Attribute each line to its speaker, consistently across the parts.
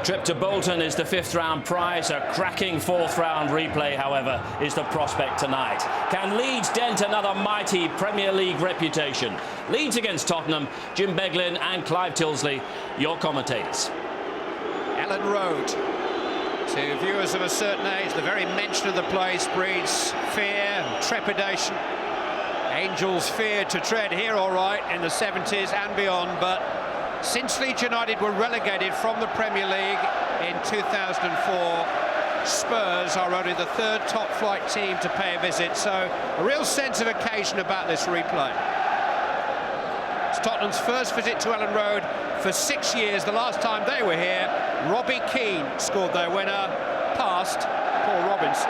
Speaker 1: Trip to Bolton is the fifth-round prize. A cracking fourth-round replay, however, is the prospect tonight. Can Leeds dent another mighty Premier League reputation? Leeds against Tottenham. Jim Beglin and Clive Tilsley, your commentators.
Speaker 2: Ellen Road. To viewers of a certain age, the very mention of the place breeds fear and trepidation. Angels feared to tread here, all right, in the 70s and beyond, but since Leeds United were relegated from the Premier League in 2004, Spurs are only the third top-flight team to pay a visit, so a real sense of occasion about this replay. It's Tottenham's first visit to Ellen Road for 6 years. The last time they were here, Robbie Keane scored their winner past Paul Robbins.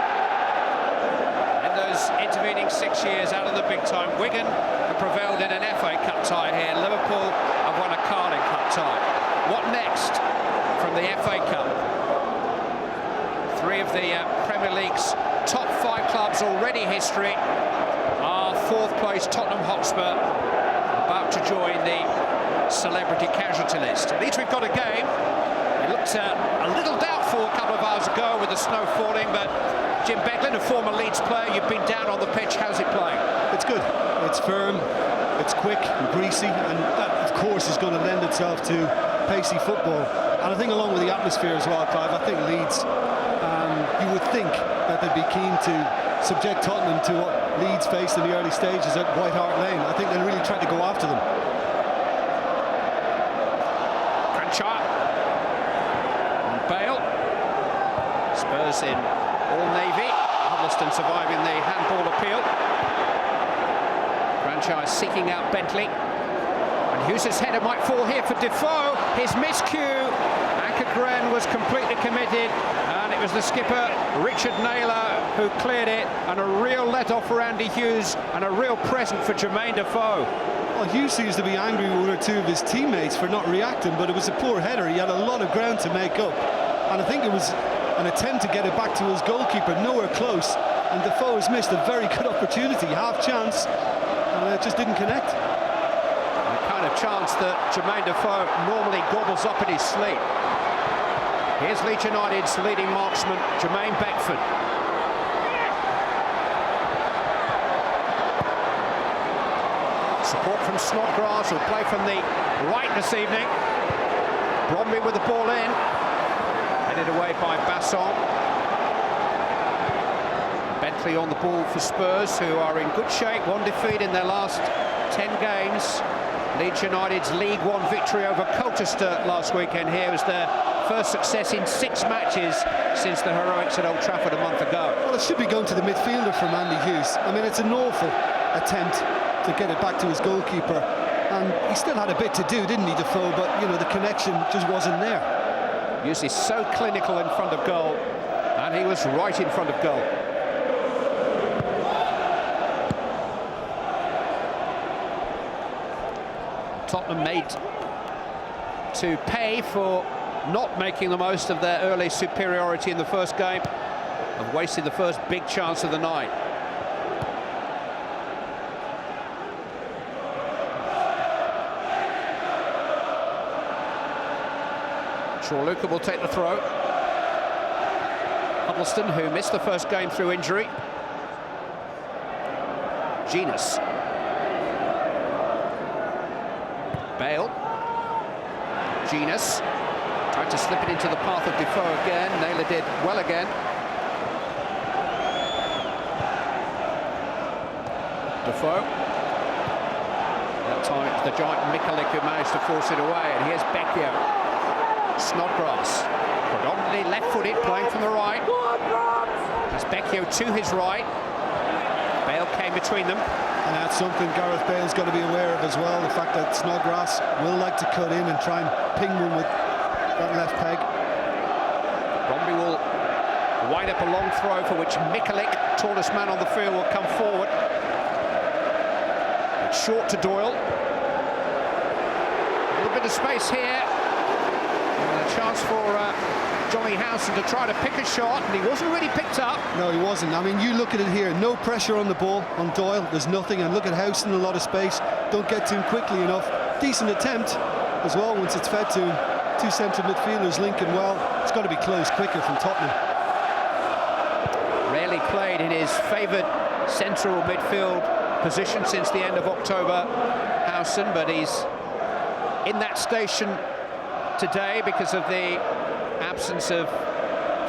Speaker 2: In those intervening 6 years out of the big time, Wigan have prevailed in an FA Cup tie here. Liverpool have won a Carling Cup tie. What next from the FA Cup? Three of the Premier League's top 5 clubs already history. Our fourth place Tottenham Hotspur about to join the celebrity casualty list. At least we've got a game. It looked a little doubtful a couple of hours ago with the snow falling, but Jim Beglin, a former Leeds player, you've been down on the pitch. How's it playing?
Speaker 3: It's good. It's firm, it's quick and greasy, and that, of course, is going to lend itself to pacey football. And I think along with the atmosphere as well, Clive, I think Leeds, you would think that they'd be keen to subject Tottenham to what Leeds faced in the early stages at White Hart Lane. I think they'll really try to go after them.
Speaker 2: Crenshaw. And Bale. Spurs in all navy. Huddleston surviving the handball appeal. Crenshaw seeking out Bentley. And Hughes' header might fall here for Defoe. His miscue. Ankergren was completely committed. And it was the skipper, Richard Naylor, who cleared it. And a real let-off for Andy Hughes. And a real present for Jermaine Defoe.
Speaker 3: Well, Hughes seems to be angry with one or two of his teammates for not reacting, but it was a poor header. He had a lot of ground to make up. And I think it was an attempt to get it back to his goalkeeper, nowhere close. And Defoe has missed a very good opportunity, half chance, and it just didn't connect.
Speaker 2: The kind of chance that Jermaine Defoe normally gobbles up in his sleep. Here's Leeds United's leading marksman, Jermaine Beckford. Support from Snodgrass, who'll play from the right this evening. Bromley with the ball in. Headed away by Basson. Bentley on the ball for Spurs, who are in good shape. One defeat in their last 10 games. Leeds United's League One victory over Colchester last weekend here was their first success in 6 matches since the heroics at Old Trafford a month ago.
Speaker 3: Well, it should be going to the midfielder from Andy Hughes. I mean, it's an awful attempt to get it back to his goalkeeper, and he still had a bit to do, didn't he, Defoe? But, you know, the connection just wasn't there.
Speaker 2: Hughes is so clinical in front of goal, and he was right in front of goal. Tottenham made to pay for not making the most of their early superiority in the first game and wasted the first big chance of the night. Luca will take the throw. Huddleston, who missed the first game through injury. Genus. Bale. Genus. Tried to slip it into the path of Defoe again. Naylor did well again. Defoe. That time it's the giant Michalik who managed to force it away. And here's Becchio. Snodgrass, predominantly left-footed, playing from the right. As Becchio to his right. Bale came between them.
Speaker 3: And that's something Gareth Bale's got to be aware of as well, the fact that Snodgrass will like to cut in and try and ping one with that left peg.
Speaker 2: Bromley will wind up a long throw for which Michalik, tallest man on the field, will come forward. It's short to Doyle. A little bit of space here. And a chance for Johnny Howson to try to pick a shot, and he wasn't really picked up.
Speaker 3: No, he wasn't. I mean, you look at it here, no pressure on the ball, on Doyle, there's nothing, and look at Howson, a lot of space, don't get to him quickly enough. Decent attempt as well once it's fed to him. two central midfielders linking well. It's got to be close quicker from Tottenham.
Speaker 2: Rarely played in his favoured central midfield position since the end of October, Howson, but he's in that station today because of the absence of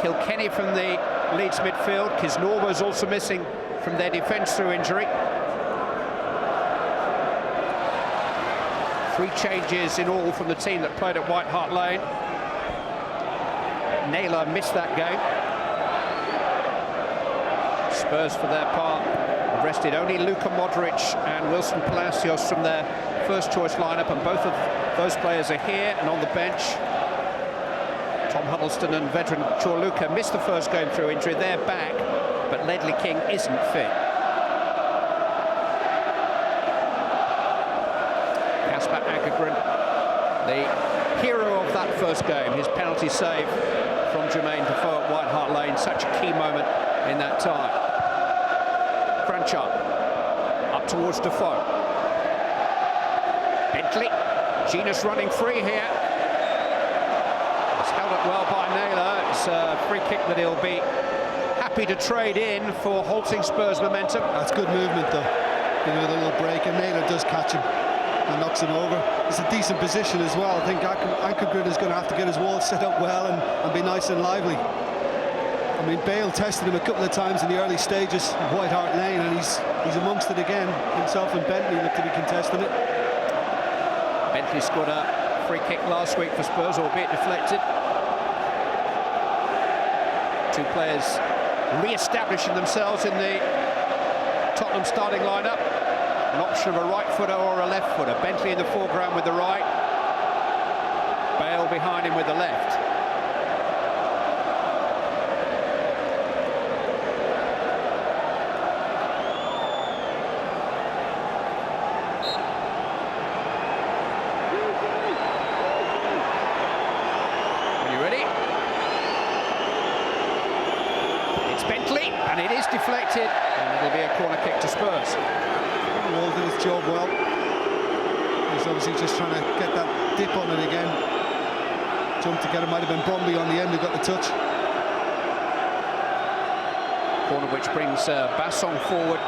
Speaker 2: Kilkenny from the Leeds midfield. Kisnorbo's also missing from their defence through injury. 3 changes in all from the team that played at White Hart Lane. Naylor missed that game. Spurs, for their part, have rested only Luka Modric and Wilson Palacios from their first-choice lineup, and both of those players are here and on the bench. Tom Huddleston and veteran Chorluka missed the first game through injury. They're back, but Ledley King isn't fit. Kasper Åkergren, the hero of that first game, his penalty save from Jermaine Defoe at White Hart Lane, such a key moment in that tie. Cranchar up towards Defoe. Bentley, Genus running free here. It's held up well by Naylor. It's a free kick that he'll be happy to trade in for halting Spurs momentum.
Speaker 3: That's good movement though, you know, the little break, and Naylor does catch him and knocks him over. It's a decent position as well. I think Åkergren is going to have to get his wall set up well and be nice and lively. I mean, Bale tested him a couple of times in the early stages of White Hart Lane, and he's amongst it again. Himself and Bentley look to be contesting it.
Speaker 2: Bentley scored a free kick last week for Spurs, albeit deflected. 2 players re-establishing themselves in the Tottenham starting lineup. An option of a right footer or a left footer. Bentley in the foreground with the right. Bale behind him with the left. And it is deflected, and it'll be a corner kick to Spurs.
Speaker 3: Wall did his job well. He's obviously just trying to get that dip on it again. Jumped to get it, might have been Bromby on the end who got the touch.
Speaker 2: Corner which brings Bassong forward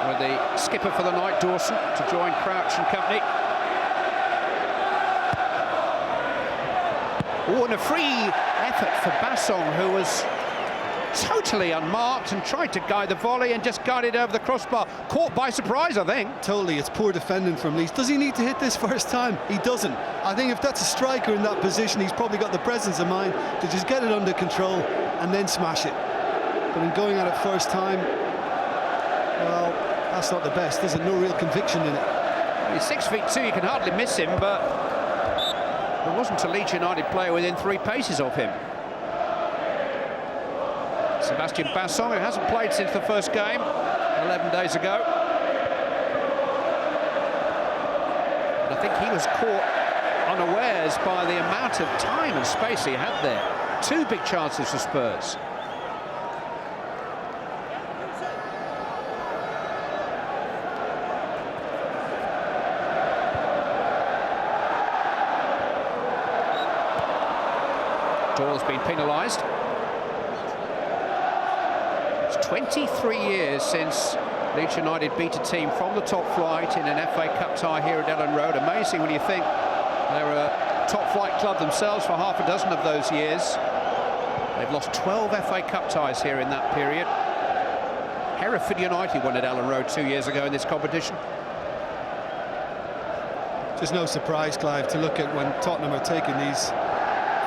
Speaker 2: with the skipper for the night, Dawson, to join Crouch and company. Oh, and a free effort for Bassong, who was totally unmarked and tried to guide the volley and just guided over the crossbar. Caught by surprise, I think.
Speaker 3: Totally, it's poor defending from Leeds. Does he need to hit this first time? He doesn't. I think if that's a striker in that position, he's probably got the presence of mind to just get it under control and then smash it. But in going at it first time, well, that's not the best. There's no real conviction in it.
Speaker 2: He's 6'2", you can hardly miss him, but there wasn't a Leeds United player within 3 paces of him. Sebastian Bassong, who hasn't played since the first game 11 days ago. And I think he was caught unawares by the amount of time and space he had there. 2 big chances for Spurs. Doyle's been penalised. 23 years since Leeds United beat a team from the top flight in an FA Cup tie here at Ellen Road. Amazing when you think they were a top flight club themselves for half a dozen of those years. They've lost 12 FA Cup ties here in that period. Hereford United won at Ellen Road 2 years ago in this competition.
Speaker 3: There's no surprise, Clive, to look at when Tottenham are taking these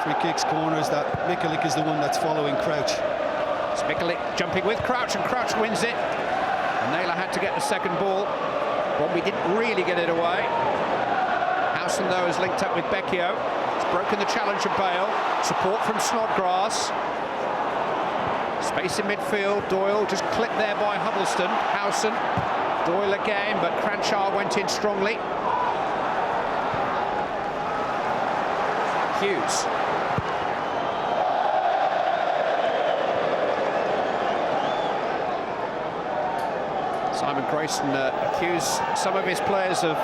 Speaker 3: free kicks, corners, that Michalik is the one that's following Crouch.
Speaker 2: It's Michalik jumping with Crouch, and Crouch wins it. And Naylor had to get the second ball. Bromby didn't really get it away. Howson, though, has linked up with Becchio. It's broken the challenge of Bale. Support from Snodgrass. Space in midfield. Doyle just clipped there by Huddleston. Howson. Doyle again, but Cranchar went in strongly. Hughes. Simon Grayson accused some of his players of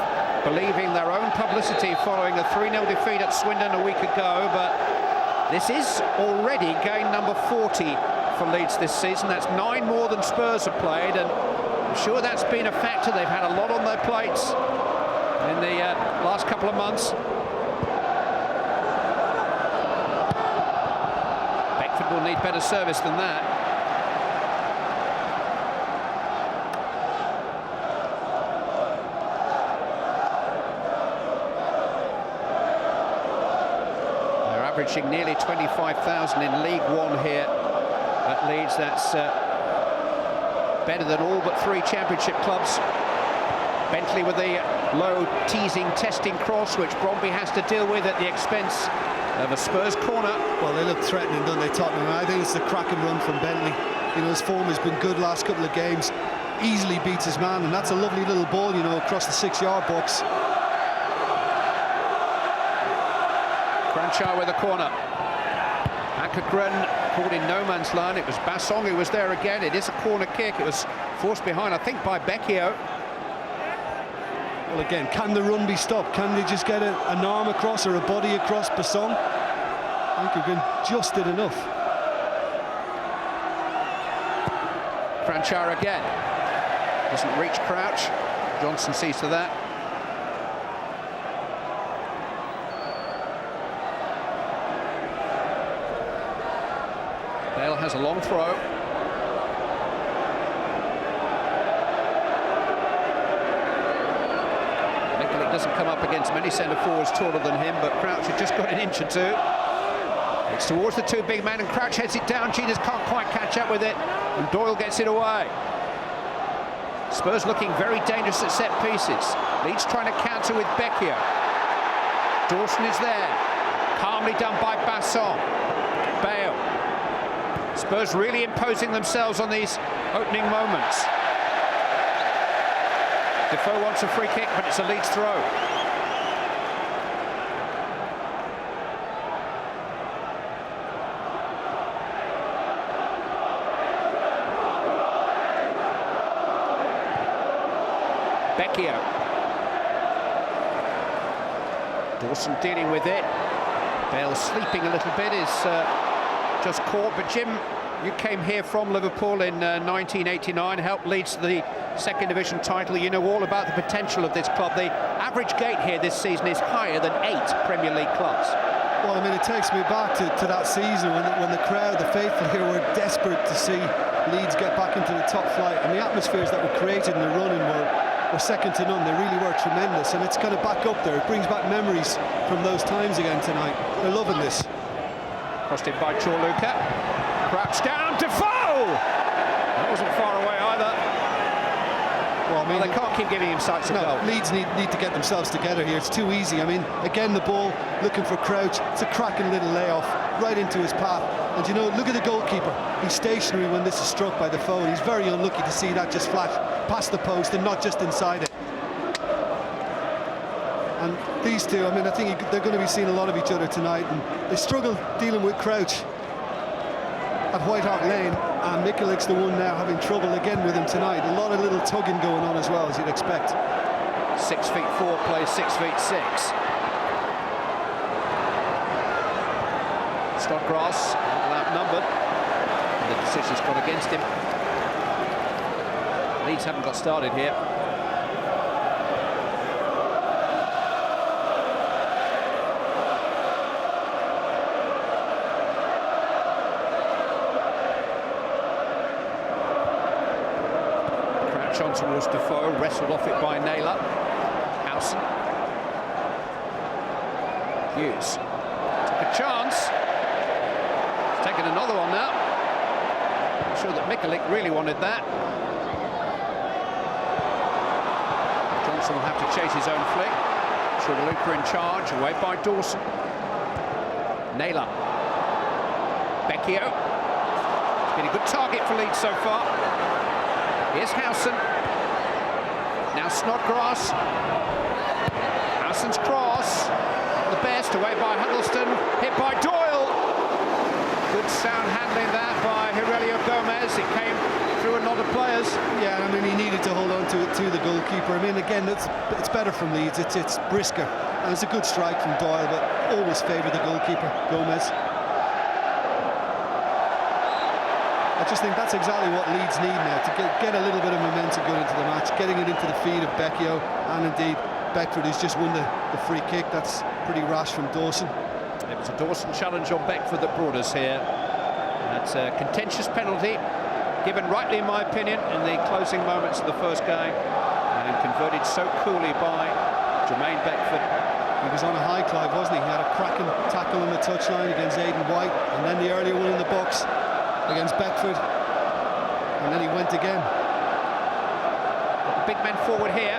Speaker 2: believing their own publicity following a 3-0 defeat at Swindon a week ago, but this is already game number 40 for Leeds this season. That's 9 more than Spurs have played, and I'm sure that's been a factor. They've had a lot on their plates in the last couple of months. Beckford will need better service than that. Averaging nearly 25,000 in League One here at Leeds. That's better than all but 3 championship clubs. Bentley with the low teasing testing cross, which Bromby has to deal with at the expense of a Spurs corner.
Speaker 3: Well, they look threatening, don't they, Tottenham? I think it's the cracking run from Bentley. You know, his form has been good last couple of games. Easily beats his man, and that's a lovely little ball, you know, across the 6-yard box.
Speaker 2: Kranjčar with the corner. Akagren caught in no man's land. It was Bassong who was there again. It is a corner kick. It was forced behind, I think, by Becchio.
Speaker 3: Well, again, can the run be stopped? Can they just get an arm across or a body across Bassong? Akagren just did enough.
Speaker 2: Kranjčar again. Doesn't reach Crouch. Johnson sees to that. Bale has a long throw. Mikulec doesn't come up against many centre-forwards taller than him, but Crouch had just got an inch or two. It's towards the 2 big men, and Crouch heads it down. Cheetahs can't quite catch up with it, and Doyle gets it away. Spurs looking very dangerous at set pieces. Leeds trying to counter with Becchio. Dawson is there. Calmly done by Bassong. Bale. Spurs really imposing themselves on these opening moments. Defoe wants a free kick, but it's a Leeds throw. Becchio. Dawson dealing with it. Bale sleeping a little bit, is just caught. But Jim, you came here from Liverpool in 1989, helped Leeds to the 2nd Division title. You know all about the potential of this club. The average gate here this season is higher than 8 Premier League clubs.
Speaker 3: Well, I mean, it takes me back to that season when the crowd, the faithful here, were desperate to see Leeds get back into the top flight, and the atmospheres that were created in the running were second to none. They really were tremendous, and it's kind of back up there. It brings back memories from those times again tonight. They're loving this.
Speaker 2: Crossed in by Chorluka. Crouch down, Defoe! That wasn't far away either. Well, I mean, they can't keep giving him sights of goal.
Speaker 3: Leeds need to get themselves together here. It's too easy. I mean, again, the ball, looking for Crouch. It's a cracking little layoff right into his path. And, you know, look at the goalkeeper. He's stationary when this is struck by Defoe, and he's very unlucky to see that just flash past the post and not just inside it. And these two, I mean, I think they're going to be seeing a lot of each other tonight, and they struggle dealing with Crouch at White Hart Lane, and Mikulec's the one now having trouble again with him tonight. A lot of little tugging going on as well, as you'd expect.
Speaker 2: 6'4", plays 6'6". Snodgrass, outnumbered. The decision's gone against him. Leeds haven't got started here. Crouch on towards Defoe, wrestled off it by Naylor. Howson. Hughes took a chance. He's taken another one now. I'm sure that Mikulec really wanted that. Johnson will have to chase his own flick. Chorluka in charge, away by Dawson. Naylor. Becchio. It's been a good target for Leeds so far. Here's Howson. Now Snodgrass. Howson's cross. The best, away by Huddleston. Hit by Doyle. Good sound handling that by Aurelio Gomez. It came through through a lot of players.
Speaker 3: Yeah, I mean, he needed to hold on to it to the goalkeeper. I mean, again, it's better from Leeds. It's brisker, and it's a good strike from Doyle, but always favour the goalkeeper, Gomez. I just think that's exactly what Leeds need now, to get a little bit of momentum going into the match, getting it into the feet of Becchio, and indeed Beckford, who's just won the free kick. That's pretty rash from Dawson.
Speaker 2: It was a Dawson challenge on Beckford that brought us here. That's a contentious penalty, given rightly, in my opinion, in the closing moments of the first game, and converted so coolly by Jermaine Beckford.
Speaker 3: He was on a high, Clive, wasn't he? He had a cracking tackle on the touchline against Aidan White, and then the earlier one in the box against Beckford, and then he went again.
Speaker 2: Got the big men forward here.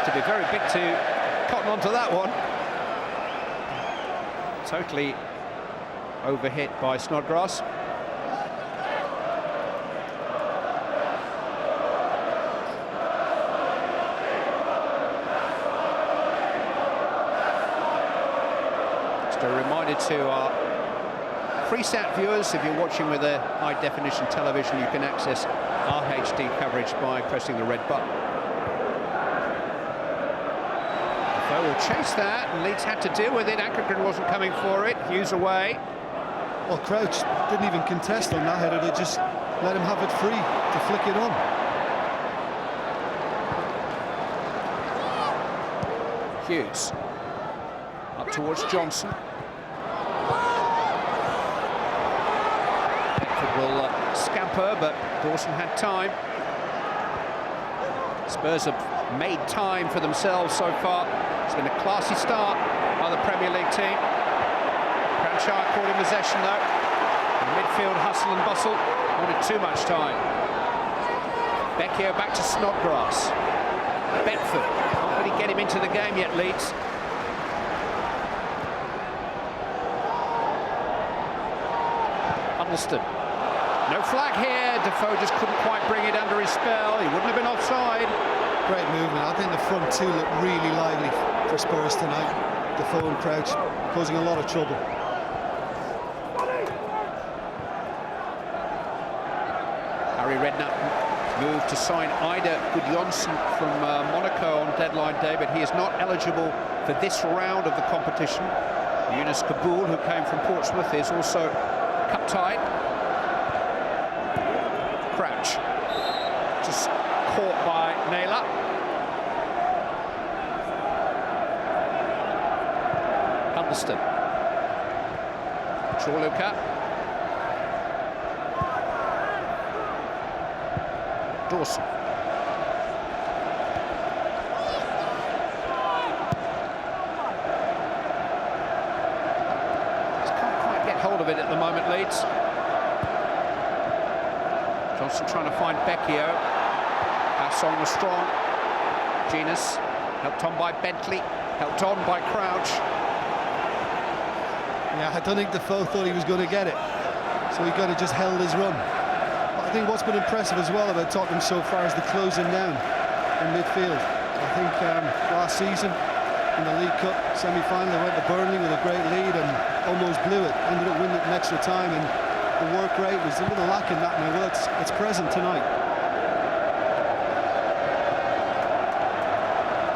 Speaker 2: To be very big to cotton onto that one. Totally overhit by Snodgrass. Just a reminder to our Freesat viewers, if you're watching with a high-definition television, you can access our HD coverage by pressing the red button. Defoe will chase that, and Leeds had to deal with it. Ankegren wasn't coming for it. Hughes away.
Speaker 3: Well, Crouch didn't even contest on that header. They just let him have it free to flick it on.
Speaker 2: Hughes up towards Johnson. Will scamper, but Dawson had time. Spurs have made time for themselves so far. It's been a classy start by the Premier League team. Cranchard caught in possession though. The midfield hustle and bustle wanted too much time. Becchio back to Snodgrass. Bedford can't really get him into the game yet, Leeds. Huddleston. No flag here. Defoe just couldn't quite bring it under his spell. He wouldn't have been offside.
Speaker 3: Great movement. I think the front two look really lively for Spurs tonight. Defoe and Crouch causing a lot of trouble.
Speaker 2: Harry Redknapp moved to sign Ida Gudjonsson from Monaco on deadline day, but he is not eligible for this round of the competition. Yunus Kabul, who came from Portsmouth, is also cup-tied. Crouch just caught by Naylor. Huddleston. Chorluka. Dawson. Just can't quite get hold of it at the moment, Leeds. Johnson trying to find Becchio. Asson was strong. Genus helped on by Bentley, helped on by Crouch.
Speaker 3: Yeah, I don't think Defoe thought he was going to get it, so he kind of just held his run. But I think what's been impressive as well about Tottenham so far is the closing down in midfield. I think last season in the League Cup semi-final they went to Burnley with a great lead and almost blew it, ended up winning it in extra time, and the work rate was a little lacking that now. Well, it's present tonight.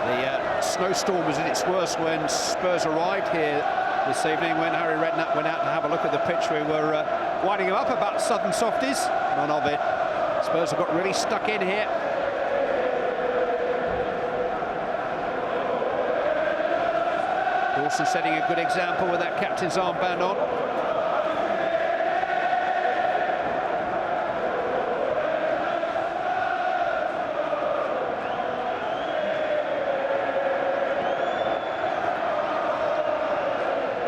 Speaker 2: The snowstorm was at its worst when Spurs arrived here this evening. When Harry Redknapp went out to have a look at the pitch, we were winding him up about southern softies. None of it. Spurs have got really stuck in here. Dawson setting a good example with that captain's armband on.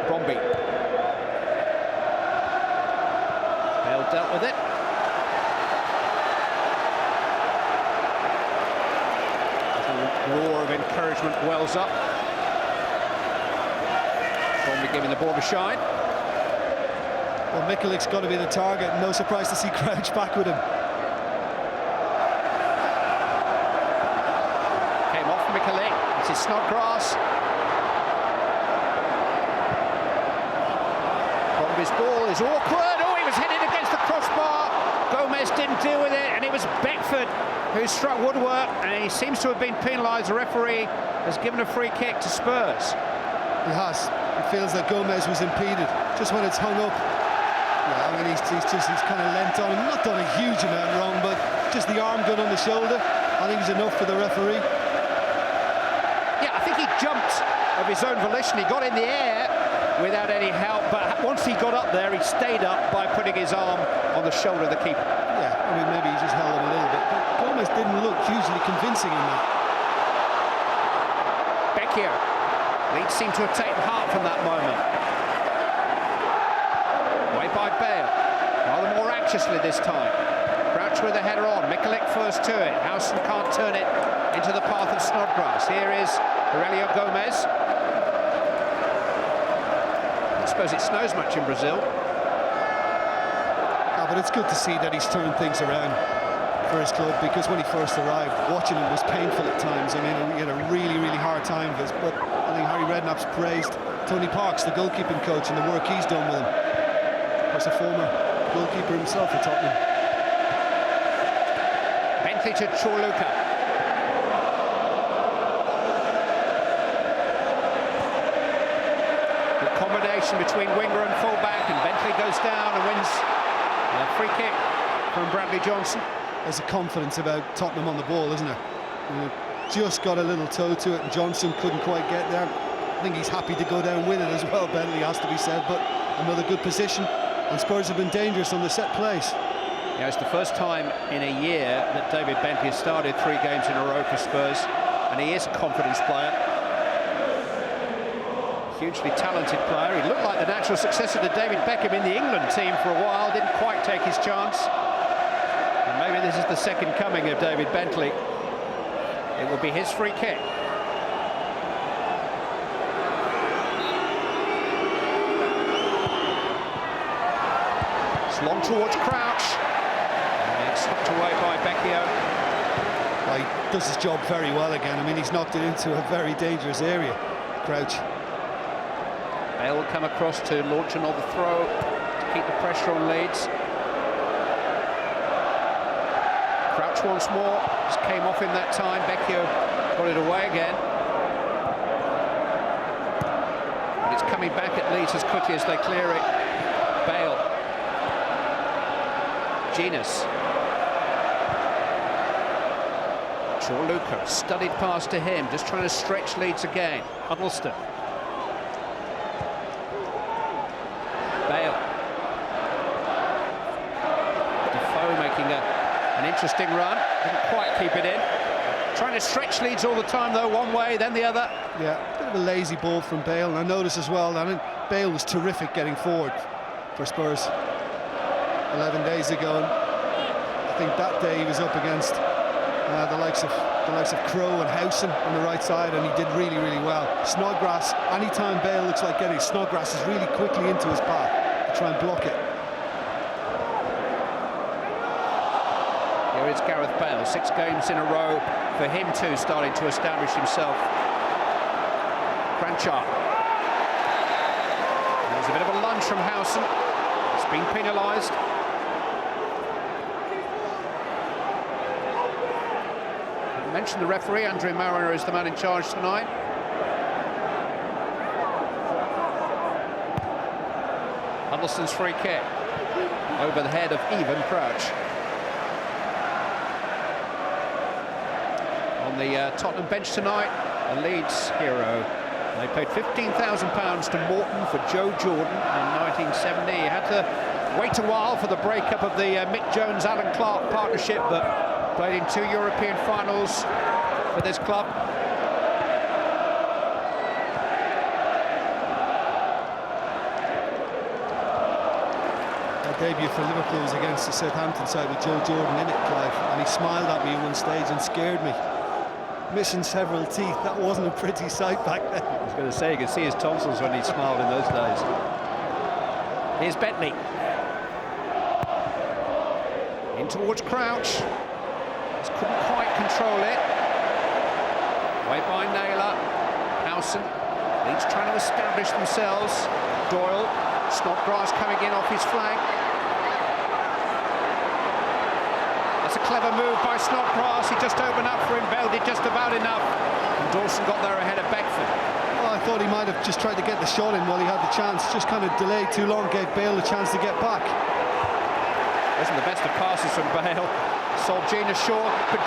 Speaker 2: Bromby. Bale dealt with it. A roar of encouragement wells up. Bromby giving the ball a shine.
Speaker 3: Well, Mikulic's got to be the target. No surprise to see Crouch back with him.
Speaker 2: Came off Mikulic. This is Snodgrass. Bromby's ball is awkward. Oh, he was headed against the crossbar. Gomez didn't deal with it, and it was Beckford who struck woodwork, and he seems to have been penalised. The referee has given a free kick to Spurs.
Speaker 3: He has. It feels that Gomez was impeded just when it's hung up. Yeah, I mean, he's kind of leant on him. Not done a huge amount wrong, but just the arm gun on the shoulder, I think is enough for the referee.
Speaker 2: Yeah, I think he jumped of his own volition. He got in the air without any help, but once he got up there, he stayed up by putting his arm on the shoulder of the keeper.
Speaker 3: Yeah, I mean, maybe he just held him a little bit, but Gomez didn't look hugely convincing in that.
Speaker 2: Becchio. Leeds seem to have taken heart from that moment. Away by Bale. Rather more anxiously this time. Crouch with the header on. Mikulek first to it. Howson can't turn it into the path of Snodgrass. Here is Aurelio Gomez. I suppose it snows much in Brazil.
Speaker 3: Yeah, but it's good to see that he's turned things around for his club, because when he first arrived, watching him was painful at times. I mean, he had a really, really hard time of it, but I think Harry Redknapp's praised Tony Parks, the goalkeeping coach, and the work he's done with him. As a former goalkeeper himself for Tottenham.
Speaker 2: Bentley to Chorluka. The combination between winger and fullback, and Bentley goes down and wins a free kick from Bradley Johnson.
Speaker 3: There's a confidence about Tottenham on the ball, isn't there? Just got a little toe to it, and Johnson couldn't quite get there. I think he's happy to go down with it as well, Bentley, has to be said, but another good position, and Spurs have been dangerous on the set plays.
Speaker 2: Yeah, it's the first time in a year that David Bentley has started 3 games in a row for Spurs, and he is a confidence player. Hugely talented player. He looked like the natural successor to David Beckham in the England team for a while, didn't quite take his chance. And maybe this is the second coming of David Bentley. It will be his free kick. It's long towards Crouch. And it's knocked away by Becchio.
Speaker 3: Well, he does his job very well again. I mean, he's knocked it into a very dangerous area, Crouch.
Speaker 2: Bale will come across to launch another throw to keep the pressure on Leeds. Crouch once more, just came off him that time. Becchio got it away again. But it's coming back at Leeds as quickly as they clear it. Bale. Genus. Chorluka, studied pass to him, just trying to stretch Leeds again. Huddleston. Bale. Defoe making an interesting run. Didn't quite keep it in. Trying to stretch Leeds all the time, though, one way, then the other.
Speaker 3: Yeah, a bit of a lazy ball from Bale. And I noticed as well that Bale was terrific getting forward for Spurs 11 days ago. And I think that day he was up against the likes of Crowe and Howson on the right side, and he did really, really well. Snodgrass, anytime Bale looks like getting, Snodgrass is really quickly into his path to try and block it.
Speaker 2: Here is Gareth Bale, 6 games in a row for him too, starting to establish himself. Cranchard. There's a bit of a lunge from Howson. It's been penalised. I mentioned the referee, Andre Mariner, is the man in charge tonight. Huddleston's free kick over the head of Ivan Crouch. On the Tottenham bench tonight, a Leeds hero. They paid £15,000 to Morton for Joe Jordan in 1970. He had to wait a while for the breakup of the Mick Jones-Alan Clark partnership, but played in 2 European finals for this club.
Speaker 3: Our debut for Liverpool was against the Southampton side with Joe Jordan in it, Clive, and he smiled at me at one stage and scared me. Missing several teeth, that wasn't a pretty sight back then.
Speaker 2: I was going to say, you could see his tonsils when he smiled in those days. Here's Bentley. In towards Crouch. Just couldn't quite control it. Away by Naylor. Howson. Leeds trying to establish themselves. Doyle. Snodgrass coming in off his flank. clever move by Snodgrass. He just opened up for him. Bale did just about enough. And Dawson got there ahead of Beckford.
Speaker 3: Well, I thought he might have just tried to get the shot in while he had the chance. Just kind of delayed too long, gave Bale a chance to get back.
Speaker 2: Wasn't the best of passes from Bale. Sold Gina short, but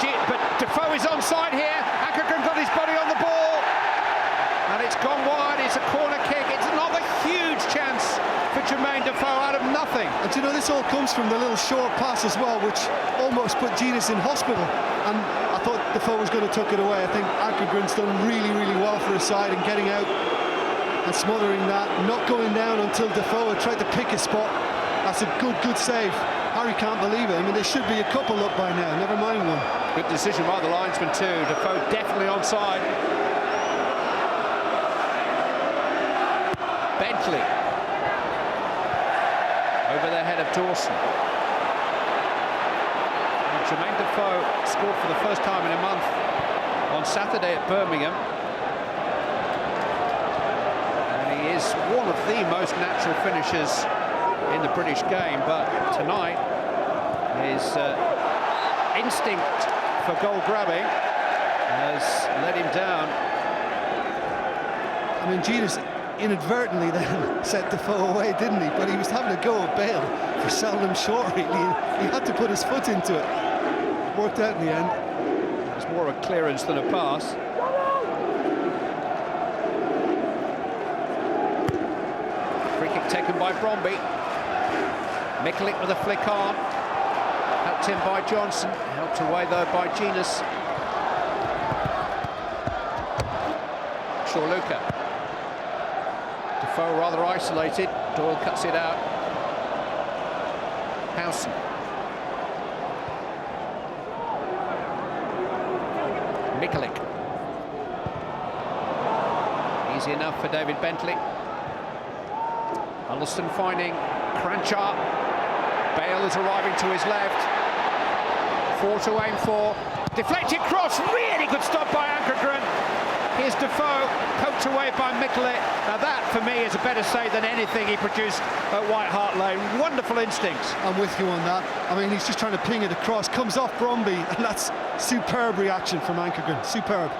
Speaker 2: Defoe is onside here. Akergren got his body on the ball. And it's gone wide. It's a corner kick. It's another huge chance for Jermaine Defoe out of nothing.
Speaker 3: And you know, this all comes from the little short pass as well, which almost put Genius in hospital. And I thought Defoe was going to tuck it away. I think Akergren's done really, really well for his side and getting out and smothering that, not going down until Defoe had tried to pick his spot. That's a good save. Harry can't believe it. I mean, there should be a couple up by now, never mind one.
Speaker 2: Good decision by the linesman too. Defoe definitely onside. Bentley over the head of Dawson. And Jermaine Defoe scored for the first time in a month on Saturday at Birmingham. And he is one of the most natural finishers in the British game, but tonight his instinct for goal grabbing has let him down.
Speaker 3: I mean, Genius inadvertently then set Defoe away, didn't he? But he was having a go at Bale for seldom short, really. He had to put his foot into it. Worked out in the end.
Speaker 2: It was more a clearance than a pass. Free kick taken by Bromby. Mikalik with a flick on. Helped in by Johnson. Helped away though by Genius. Luka. Defoe rather isolated. Doyle cuts it out. Howson. Mikalik. Easy enough for David Bentley. Huddleston finding Cranchar. Bale is arriving to his left. 4 to aim for. Deflected cross. Really good stop by Akergren. Here's Defoe, poked away by Mikalik. Now that, for me, is a better save than anything he produced at White Hart Lane. Wonderful instincts.
Speaker 3: I'm with you on that. I mean, he's just trying to ping it across. Comes off Bromby, and that's superb reaction from Akergren. Superb.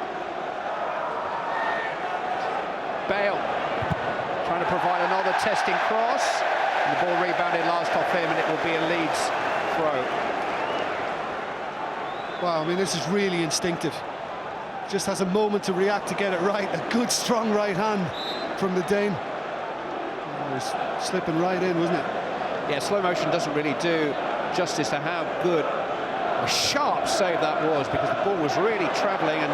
Speaker 2: Bale trying to provide another testing cross. And the ball rebounded last off him, and it will be a Leeds throw.
Speaker 3: Wow, I mean, this is really instinctive. Just has a moment to react to get it right. A good, strong right hand from the Dane. It was slipping right in, wasn't it?
Speaker 2: Yeah, slow motion doesn't really do justice to how good a sharp save that was, because the ball was really travelling. And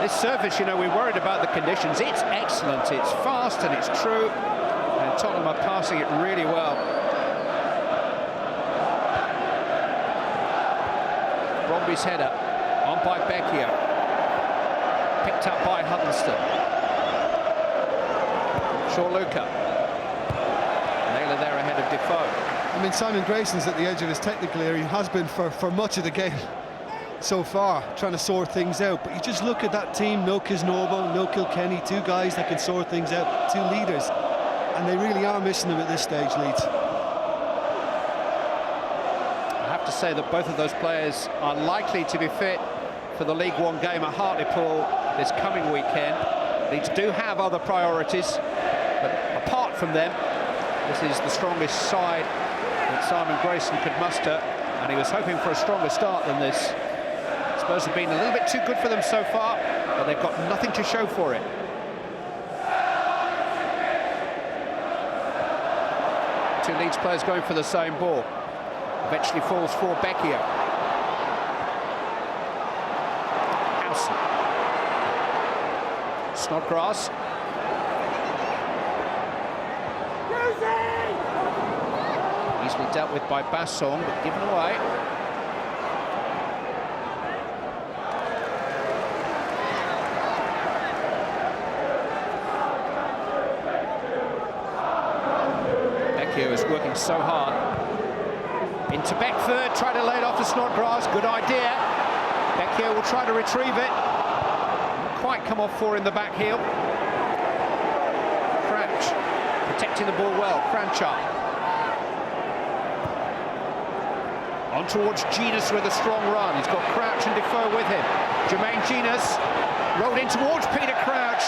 Speaker 2: this surface, you know, we're worried about the conditions. It's excellent, it's fast and it's true. And Tottenham are passing it really well. Bromby's header on by Becchio. Picked up by Huddleston. Luka. Naylor there ahead of Defoe.
Speaker 3: I mean, Simon Grayson's at the edge of his technical area. He has been for much of the game so far, trying to sort things out. But you just look at that team, no Kisnorbo, no Kilkenny, two guys that can sort things out, two leaders. And they really are missing them at this stage, Leeds.
Speaker 2: I have to say that both of those players are likely to be fit for the League One game at Hartlepool this coming weekend. Leeds do have other priorities, but apart from them, this is the strongest side that Simon Grayson could muster, and he was hoping for a stronger start than this. Spurs have been a little bit too good for them so far, but they've got nothing to show for it. Two Leeds players going for the same ball. Eventually falls for Becchio. Snodgrass. Easily dealt with by Bassong, but given away. Becchio is working so hard. Into Beckford, try to lay it off to Snodgrass. Good idea. Becchio will try to retrieve it. Quite come off for in the back heel. Crouch protecting the ball well. Cranchar. On towards Genus with a strong run. He's got Crouch and Defoe with him. Jermaine Genus rolled in towards Peter Crouch.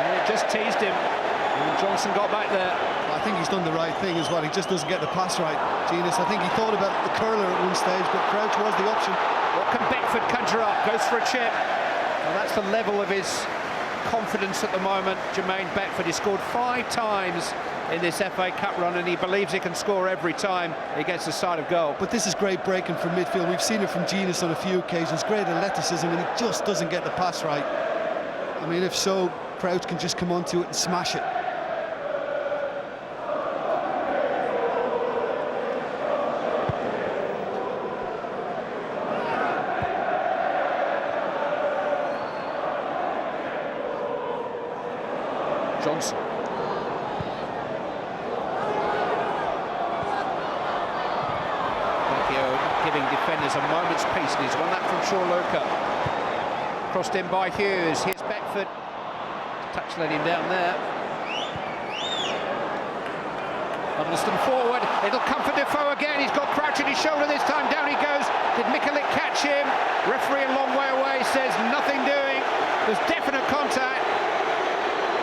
Speaker 2: And it just teased him. And Johnson got back there.
Speaker 3: I think he's done the right thing as well. He just doesn't get the pass right, Genus. I think he thought about the curler at one stage, but Crouch was the option.
Speaker 2: What can Beckford conjure up? Goes for a chip. Well, that's the level of his confidence at the moment. Jermaine Beckford, he scored 5 times in this FA Cup run, and he believes he can score every time he gets the side of goal.
Speaker 3: But this is great breaking from midfield. We've seen it from Genus on a few occasions. Great athleticism, and he just doesn't get the pass right. I mean, if so, Crouch can just come onto it and smash it.
Speaker 2: Johnson. Giving defenders a moment's peace, and he's won that from Shaw Luca. Crossed in by Hughes. Here's Beckford. Touch let him down there. Huddleston forward. It'll come for Defoe again. He's got Crouch on his shoulder this time. Down he goes. Did Michalik catch him? Referee a long way away says nothing doing. There's definite contact.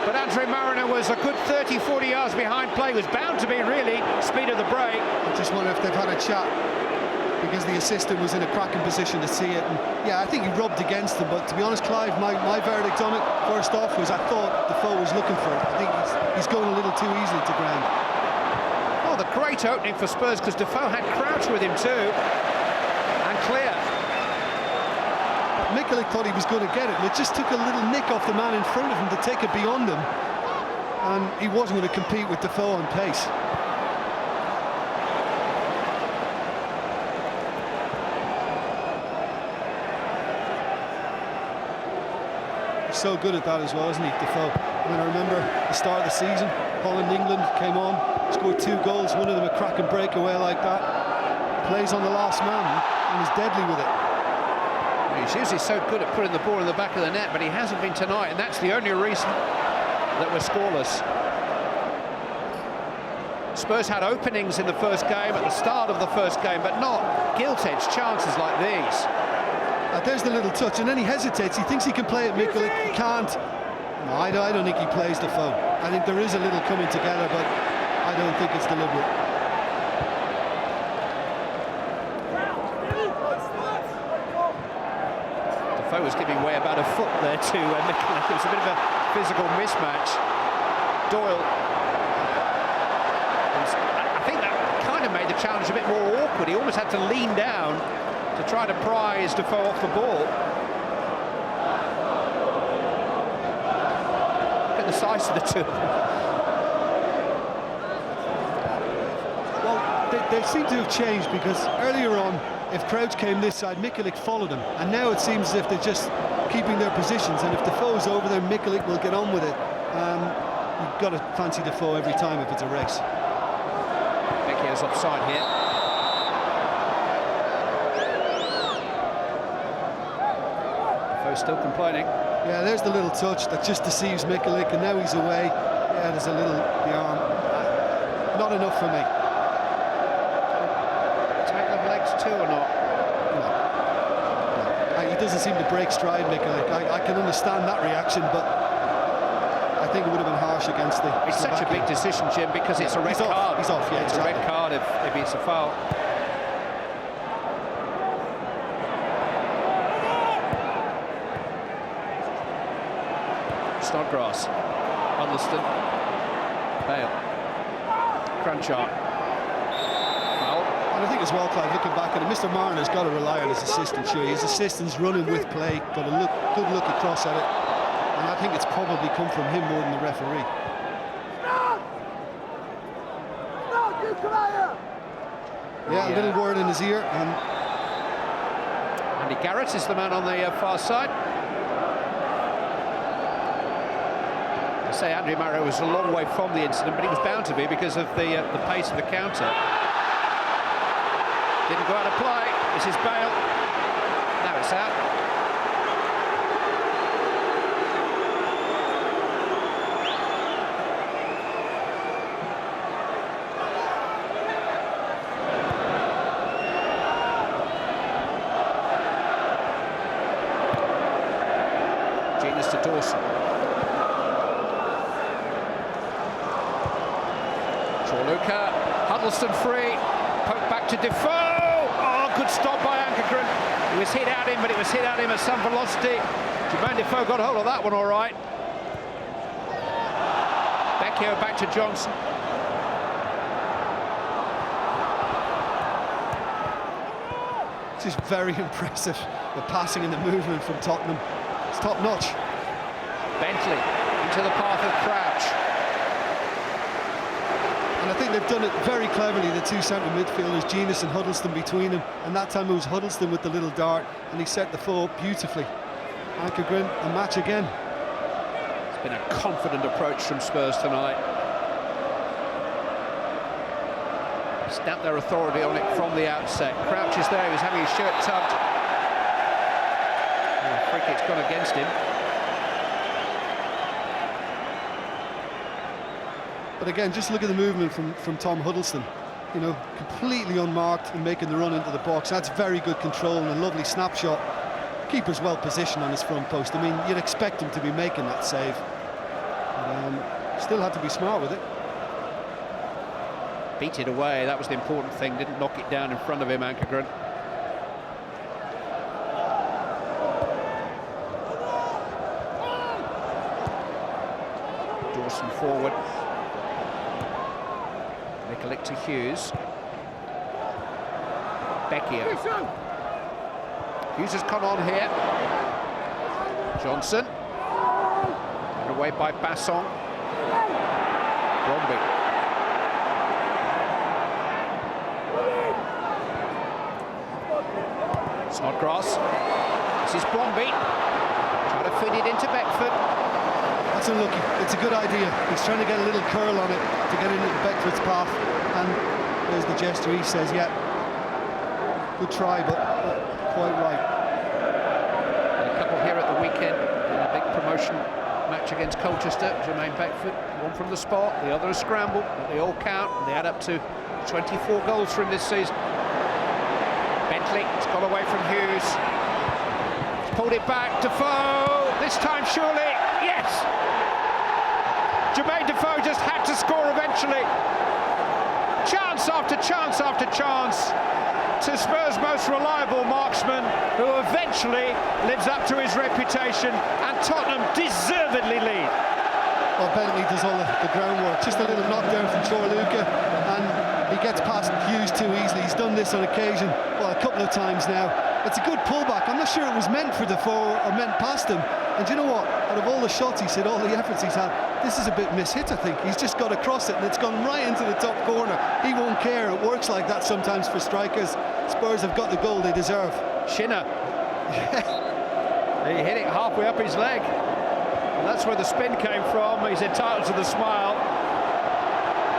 Speaker 2: But Andre Mariner was a good 30-40 yards behind play. Was bound to be, really. Speed of the break.
Speaker 3: I just wonder if they've had a chat, because the assistant was in a cracking position to see it. And yeah, I think he rubbed against him, but to be honest, Clive, my verdict on it first off was I thought Defoe was looking for it. I think he's going a little too easily to ground.
Speaker 2: Oh, the great opening for Spurs, because Defoe had Crouch with him too, and clear.
Speaker 3: Michalik thought he was going to get it, and it just took a little nick off the man in front of him to take it beyond him, and he wasn't going to compete with Defoe on pace. So good at that as well, isn't he, Defoe? I mean, I remember the start of the season, Holland, England came on, scored 2 goals, one of them a cracking breakaway like that. Plays on the last man and is deadly with it.
Speaker 2: He's usually so good at putting the ball in the back of the net, but he hasn't been tonight, and that's the only reason that we're scoreless. Spurs had openings in the first game, at the start of the first game, but not gilt-edged chances like these.
Speaker 3: There's the little touch, and then he hesitates. He thinks he can play it, Michalik. He can't. No, I don't think he plays Defoe. I think there is a little coming together, but I don't think it's deliberate.
Speaker 2: Defoe was giving way about a foot there to Michalik. It was a bit of a physical mismatch. Doyle. I think that kind of made the challenge a bit more awkward. He almost had to lean down to try to prize Defoe off the ball. Look at the size of the two.
Speaker 3: Well, they seem to have changed, because earlier on, if Crouch came this side, Michalik followed him, and now it seems as if they're just keeping their positions, and if Defoe's over there, Michalik will get on with it. You've got to fancy Defoe every time if it's a race.
Speaker 2: Becchio's offside here. Still complaining.
Speaker 3: Yeah, there's the little touch that just deceives Michalik, and now he's away. Yeah, there's a little, the arm. Not enough for me.
Speaker 2: Take the legs too or not?
Speaker 3: No. He doesn't seem to break stride, Michalik. I can understand that reaction, but I think it would have been harsh against the...
Speaker 2: It's such a big decision, Jim, because it's a red card.
Speaker 3: He's off, yeah,
Speaker 2: it's a red card if it's a foul. Snodgrass, Huddleston, Bale, Crunchart, foul.
Speaker 3: And I think as well, Clive, looking back at it, Mr. Mariner's got to rely on his assistant, sure. His assistant's running with play, got a good look across at it, and I think it's probably come from him more than the referee. Yeah, a little word in his ear, and
Speaker 2: Andy Garrett is the man on the far side. I say Andre Mariner was a long way from the incident, but he was bound to be because of the pace of the counter. Didn't go out of play. This is Bale. Now it's out. Dawson. Luca, Huddleston free, poke back to Defoe. Oh, good stop by Ankergren. It was hit at him, but it was hit at him at some velocity. Jermaine Defoe got hold of that one all right. Becchio back to Johnson.
Speaker 3: This is very impressive, the passing and the movement from Tottenham. It's top notch.
Speaker 2: Bentley into the path of Crouch.
Speaker 3: And I think they've done it very cleverly, the two centre midfielders, Genius and Huddleston between them. And that time it was Huddleston with the little dart, and he set the foe up beautifully. Ankergren, a match again.
Speaker 2: It's been a confident approach from Spurs tonight. Stamped their authority on it from the outset. Crouch is there, he was having his shirt tugged. The free kick's gone against him.
Speaker 3: But again, just look at the movement from Tom Huddleston. You know, completely unmarked and making the run into the box. That's very good control and a lovely snapshot. Keeper's well positioned on his front post. I mean, you'd expect him to be making that save. But, still had to be smart with it.
Speaker 2: Beat it away, that was the important thing. Didn't knock it down in front of him, Ankergren. Dawson forward. Michalik to Hughes. Becchio. Hughes has come on here. Johnson. And away by Basson. Bromby. Snodgrass. This is Bromby. Trying to feed it into Beckford.
Speaker 3: That's unlucky. It's a good idea. He's trying to get a little curl on it to get into Beckford's path. And there's the gesture. He says, yeah, good try, but quite right.
Speaker 2: And a couple here at the weekend in a big promotion match against Colchester. Jermaine Beckford, one from the spot, the other a scramble, but they all count, and they add up to 24 goals for him this season. Bentley, it's got away from Hughes. He's pulled it back, Defoe, this time surely, yes! Jermaine Defoe just had to score eventually. Chance after chance after chance to Spurs' most reliable marksman, who eventually lives up to his reputation, and Tottenham deservedly lead.
Speaker 3: Well, Bentley does all the groundwork. Just a little knockdown from Luca, and he gets past Hughes too easily. He's done this on occasion, well, a couple of times now. It's a good pullback. I'm not sure it was meant for Defoe or meant past him. And do you know what? Out of all the shots he's hit, all the efforts he's had, this is a bit mishit, I think. He's just got to cross it, and it's gone right into the top corner. He won't care. It works like that sometimes for strikers. Spurs have got the goal they deserve.
Speaker 2: Shinner. He hit it halfway up his leg. And that's where the spin came from. He's entitled to the smile,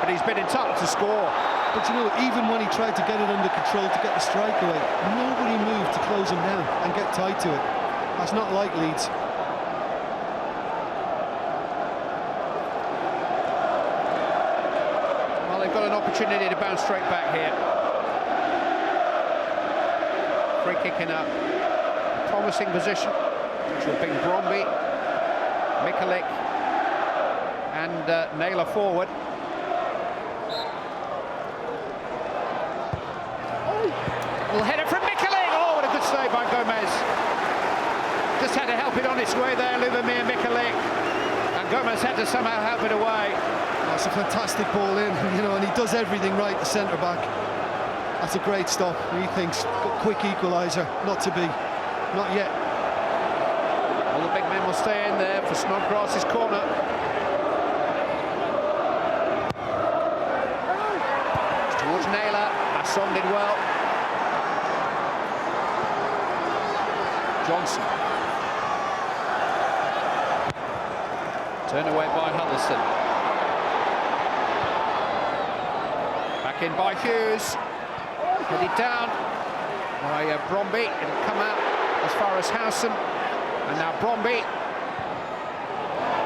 Speaker 2: but he's been entitled to score.
Speaker 3: But you know, even when he tried to get it under control to get the strike away, nobody moved to close him down and get tied to it. That's not like Leeds.
Speaker 2: Well, they've got an opportunity to bounce straight back here. Free kick in a promising position, which will bring Bromby, Michalik and Naylor forward. Little header from Michalik. Oh, what a good save by Gomez. Just had to help it on its way there, Lubomir Michalik. And Gomez had to somehow help it away.
Speaker 3: That's a fantastic ball in, you know, and he does everything right, the centre-back. That's a great stop. He thinks, quick equaliser, not to be. Not yet.
Speaker 2: All the big men will stay in there for Snodgrass's corner. It's towards Naylor. Basson did well. Johnson. Turned away by Huddleston. Back in by Hughes. Headed down by Bromby. It'll come out as far as Howson. And now Bromby.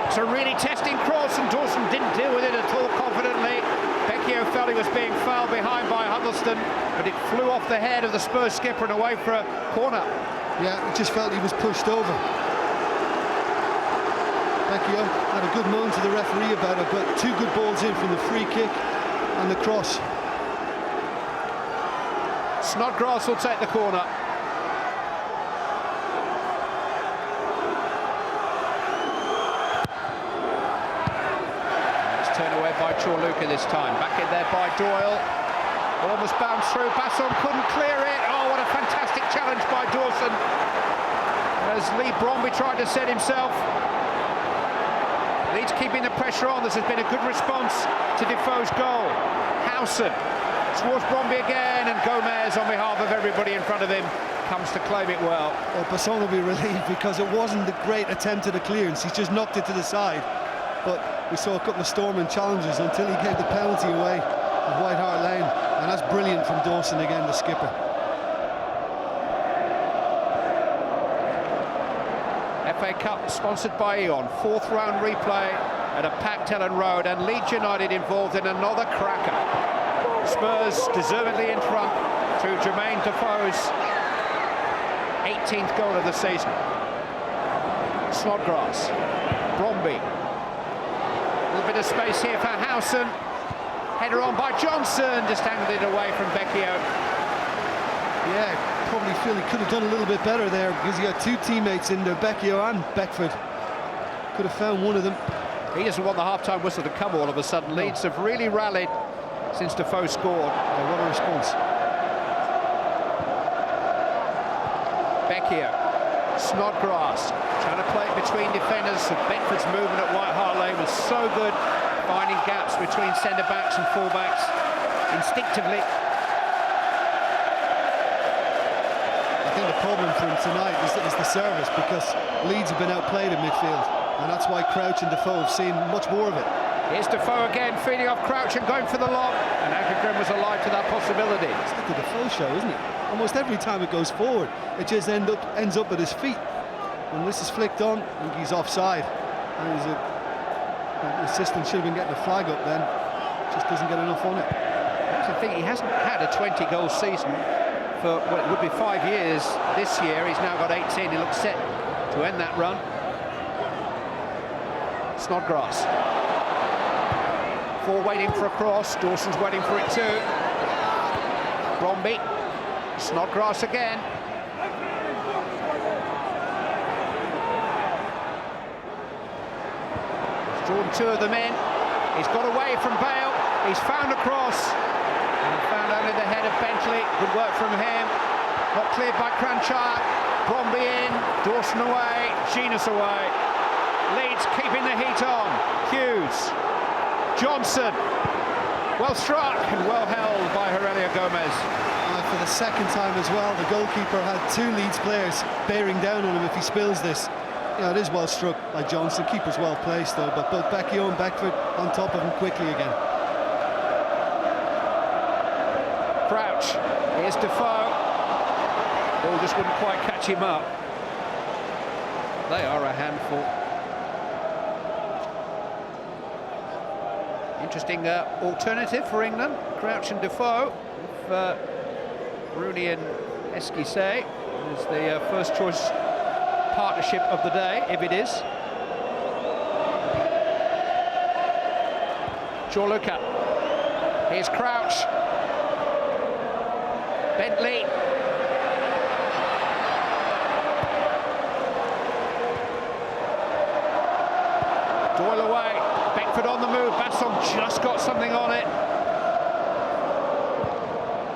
Speaker 2: It's a really testing cross, and Dawson didn't deal with it at all confidently. Becchio felt he was being fouled behind by Huddleston, but it flew off the head of the Spurs skipper and away for a corner.
Speaker 3: Yeah, he just felt he was pushed over. Vecchio had a good moan to the referee about it, but 2 good balls in from the free kick and the cross.
Speaker 2: Snodgrass will take the corner. It's turned away by Chorluka this time. Back in there by Doyle. Almost bounced through. Basson couldn't clear it. Oh, what a fantastic challenge by Dawson. As Lee Bromby tried to set himself. Leeds keeping the pressure on. This has been a good response to Defoe's goal. Howson towards Bromby again, and Gomez, on behalf of everybody in front of him, comes to claim it well.
Speaker 3: Well, Basson will be relieved because it wasn't a great attempt at a clearance. He's just knocked it to the side. But we saw a couple of Storming challenges until he gave the penalty away at White Hart Lane. And that's brilliant from Dawson again, the skipper.
Speaker 2: FA Cup sponsored by Eon. 4th round replay at a packed Ellen Road, and Leeds United involved in another cracker. Spurs deservedly in front through Jermaine Defoe's 18th goal of the season. Snodgrass, Bromby. A little bit of space here for Howson. Header on by Johnson, just angled it away from Vecchio.
Speaker 3: Yeah, probably feel he could have done a little bit better there because he got 2 teammates in there, Vecchio and Beckford. Could have found one of them.
Speaker 2: He doesn't want the half-time whistle to come all of a sudden. No. Leeds have really rallied since Defoe scored.
Speaker 3: Yeah, what a response.
Speaker 2: Vecchio, Snodgrass, trying to play it between defenders. So Beckford's movement at White Hart Lane was so good, finding gaps between centre-backs and full-backs instinctively.
Speaker 3: I think the problem for him tonight is the service, because Leeds have been outplayed in midfield, and that's why Crouch and Defoe have seen much more of it.
Speaker 2: Here's Defoe again, feeding off Crouch and going for the lob, and Akergren was alive to that possibility.
Speaker 3: It's like the Defoe show, isn't it? Almost every time it goes forward, it just ends up at his feet. When this is flicked on, I think he's offside. And the assistant should have been getting the flag up then. Just doesn't get enough on it.
Speaker 2: That's the thing, he hasn't had a 20-goal season for what it would be 5 years this year. He's now got 18. He looks set to end that run. Snodgrass. 4 waiting for a cross. Dawson's waiting for it too. Bromby. Snodgrass again. He's drawn 2 of them in. He's got away from Bale. He's found a cross. And found only the head of Bentley. Good work from him. Not cleared by Cranchard. Bromby in. Dawson away. Genus away. Leeds keeping the heat on. Hughes. Johnson. Well struck and well held by Herelia Gomez.
Speaker 3: For the second time as well, the goalkeeper had 2 Leeds players bearing down on him if he spills this. You know, it is well struck by Johnson. Keeper's well placed though, but both Vecchio and Beckford on top of him quickly again.
Speaker 2: Crouch. Here's Defoe. Ball just wouldn't quite catch him up. They are a handful. Interesting alternative for England. Crouch and Defoe. If Rooney and Esquisse is the first choice partnership of the day, if it is. Chorluka. Here's Crouch. Bentley. Doyle away. Beckford on the move. Basson just got something on it.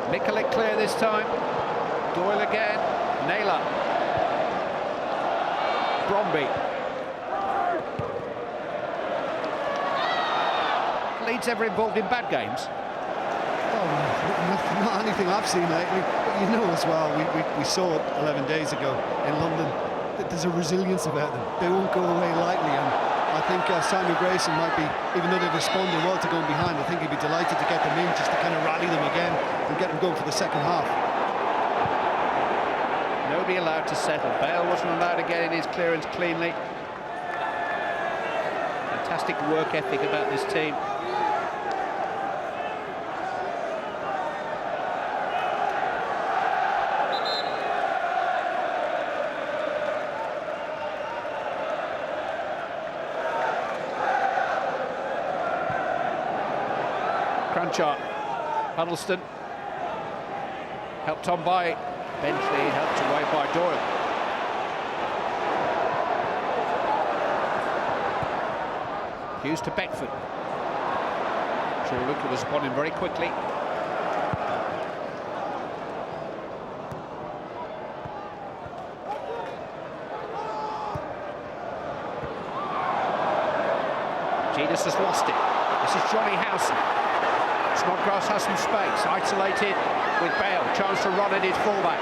Speaker 2: Mikulik clear this time. Doyle again. Naylor. Bromby. Leeds ever involved in bad games?
Speaker 3: Oh, not anything I've seen lately. But you know as well, we saw it 11 days ago in London, that there's a resilience about them. They won't go away lightly, and I think Simon Grayson might be, even though they've responded well to going behind, I think he'd be delighted to get them in just to kind of rally them again and get them going for the second half.
Speaker 2: Nobody allowed to settle. Bale wasn't allowed to get in his clearance cleanly. Fantastic work ethic about this team. Cranchart, Huddleston, helped on by Bentley, helped away by Doyle. Hughes to Beckford. Sure, Luca was upon him very quickly. Genus has lost it. This is Johnny Howson. Snodgrass has some space, isolated with Bale. Chance to run at his fullback.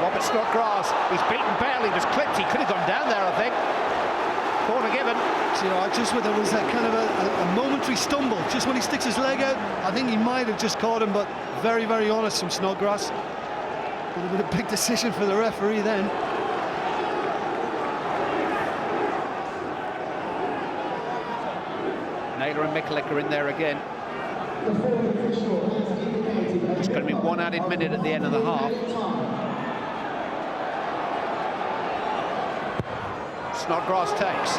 Speaker 2: Robert Snodgrass, he's beaten Bale, he was clipped, he could have gone down there, I think. Corner given.
Speaker 3: So, you know, just when there was that kind of a momentary stumble, just when he sticks his leg out, I think he might have just caught him, but very, very honest from Snodgrass. Would have been a big decision for the referee then.
Speaker 2: Naylor and Mikulek are in there again. It's going to be one added minute at the end of the half. Snodgrass takes.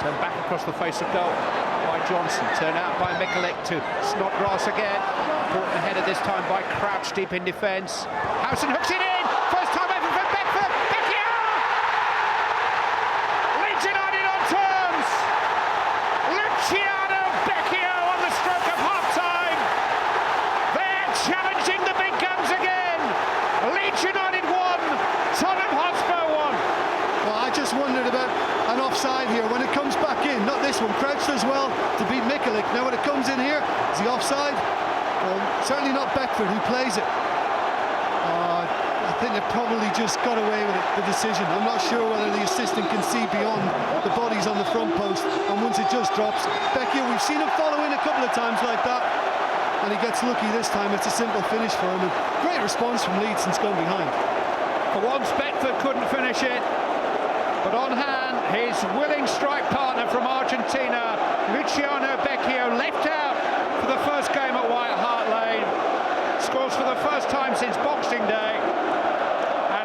Speaker 2: Turn back across the face of goal by Johnson. Turn out by Mikulek to Snodgrass again. Brought ahead of this time by Crouch deep in defence. Howson hooks it in. First time ever for Beckford. Becchio! Leeds United on terms. Luciano Becchio on the stroke of half-time. They're challenging the big guns again. Leeds United won. Tottenham Hotspur won.
Speaker 3: Well, I just wondered about an offside here when it comes back in. Not this one. Crouch does well to beat Mikulek. Now when it comes in here, is he offside? Well, certainly not Beckford who plays it. I think they probably just got away with it, the decision. I'm not sure whether the assistant can see beyond the bodies on the front post, and once it just drops, Becchio, we've seen him follow in a couple of times like that, and he gets lucky this time. It's a simple finish for him, and great response from Leeds since going behind.
Speaker 2: For once, Beckford couldn't finish it, but on hand, his willing strike partner from Argentina, Luciano Becchio, left out for the first game at White Hart Lane, scores for the first time since Boxing Day.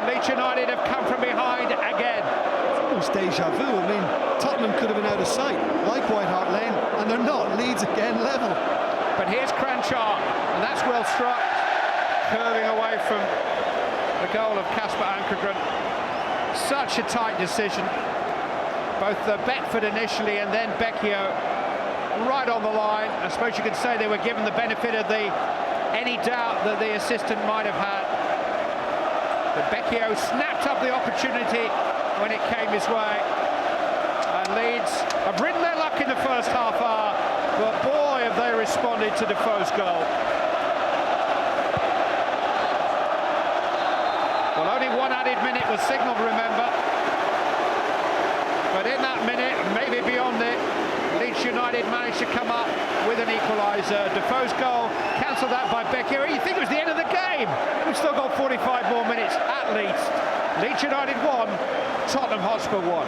Speaker 2: Leeds United have come from behind again.
Speaker 3: It's almost deja vu. I mean, Tottenham could have been out of sight, like White Hart Lane, and they're not. Leeds again level.
Speaker 2: But here's Cranchart, and that's well struck, curving away from the goal of Casper Ankergren. Such a tight decision. Both the Beckford initially and then Becchio right on the line. I suppose you could say they were given the benefit of any doubt that the assistant might have had. But Becchio snapped up the opportunity when it came his way. And Leeds have ridden their luck in the first half hour, but boy have they responded to Defoe's goal. Well, only one added minute was signalled, remember. But in that minute, maybe beyond it, Leeds United managed to come up with an equaliser. Defoe's goal cancelled out by Becchio. You think it was the end of the game? We've still got 45 more minutes at least. Leeds United won, Tottenham Hotspur won.